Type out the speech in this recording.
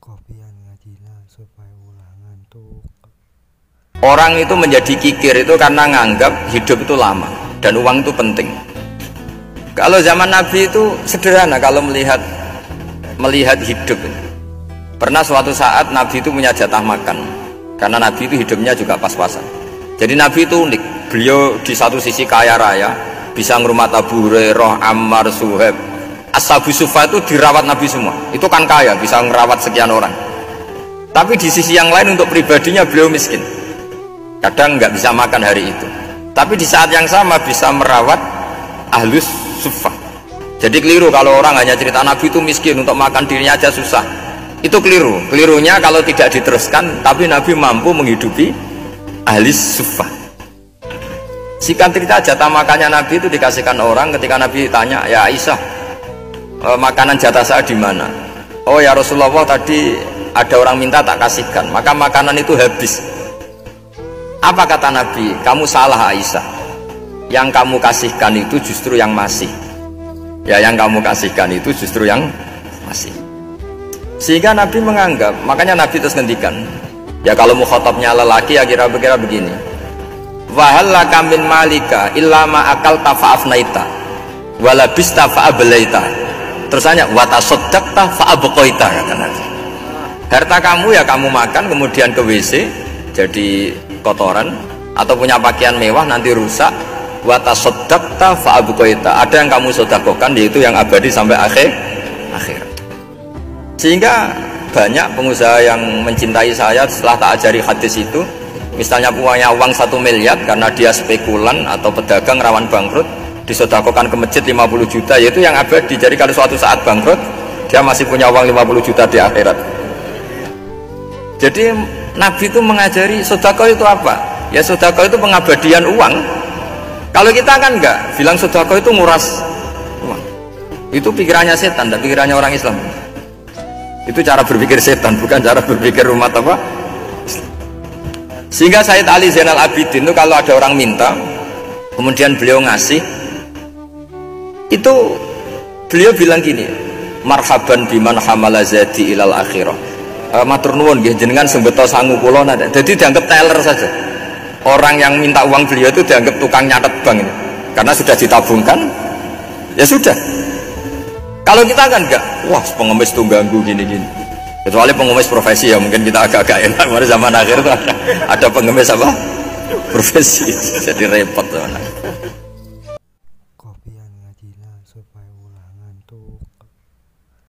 kopian ngajinya supaya ulangan tuh. Orang itu menjadi kikir itu karena nganggap hidup itu lama dan uang itu penting. Kalau zaman Nabi itu sederhana kalau melihat hidup. Pernah suatu saat Nabi itu punya jatah makan karena Nabi itu hidupnya juga pas-pasan. Jadi Nabi itu unik. Beliau di satu sisi kaya raya, bisa ngurmat Abu Hurairah, Ammar, Suhaib. Ashabu Sufa itu dirawat Nabi semua. Itu kan kaya, bisa ngerawat sekian orang. Tapi di sisi yang lain untuk pribadinya beliau miskin. Kadang nggak bisa makan hari itu. Tapi di saat yang sama bisa merawat Ahlus Sufa. Jadi keliru kalau orang hanya cerita Nabi itu miskin, untuk makan dirinya aja susah. Itu keliru. Kelirunya kalau tidak diteruskan, tapi Nabi mampu menghidupi Ahlus Sufa. Singkat cerita, jatah makannya Nabi itu dikasihkan orang ketika Nabi tanya, ya Aisyah, makanan jatah saya di mana? Oh ya Rasulullah, tadi ada orang minta tak kasihkan, maka makanan itu habis. Apa kata Nabi? Kamu salah Aisyah. Yang kamu kasihkan itu justru yang masih. Ya, yang kamu kasihkan itu justru yang masih. Sehingga Nabi menganggap, makanya Nabi terus ngendikan, ya kalau mukhatabnya lelaki ya kira-kira begini. Wahallaka min malika illa ma akalta fa'afnaita walabista fa'ablaita. Terus tanya wa tasaddaqta fa'abqaita, kata Nabi. Harta kamu ya kamu makan kemudian ke WC jadi kotoran, atau punya pakaian mewah nanti rusak. Wa tasaddaqta fa'abqaita. Ada yang kamu sedekahkan yaitu yang abadi sampai akhir. Sehingga banyak pengusaha yang mencintai saya setelah tak ajari hadis itu. Misalnya punya uang 1 miliar karena dia spekulan atau pedagang rawan bangkrut, disedekahkan ke masjid 50 juta, yaitu yang abadi. Jadi kalau suatu saat bangkrut, dia masih punya uang 50 juta di akhirat. Jadi Nabi itu mengajari sedekah itu apa? Ya sedekah itu pengabadian uang. Kalau kita kan enggak, bilang sedekah itu nguras uang. Itu pikirannya setan dan pikirannya orang Islam. Itu cara berpikir setan, bukan cara berpikir umat apa? Sehingga Sayyid Ali Zainal Abidin itu kalau ada orang minta kemudian beliau ngasih, itu beliau bilang gini, marhaban biman hamala zadi ilal akhirah. Matur nuwun nggih jenengan sing beto sangu kula nada. Jadi dianggap teller saja. Orang yang minta uang beliau itu dianggap tukang nyatet bank ini. Karena sudah ditabungkan, ya sudah. Kalau kita kan enggak, wah pengemis tuh ganggu gini-gini. Kecuali pengemis profesi ya mungkin kita agak-agak enak. Pada zaman akhir itu ada pengemis apa? Profesi, jadi repot.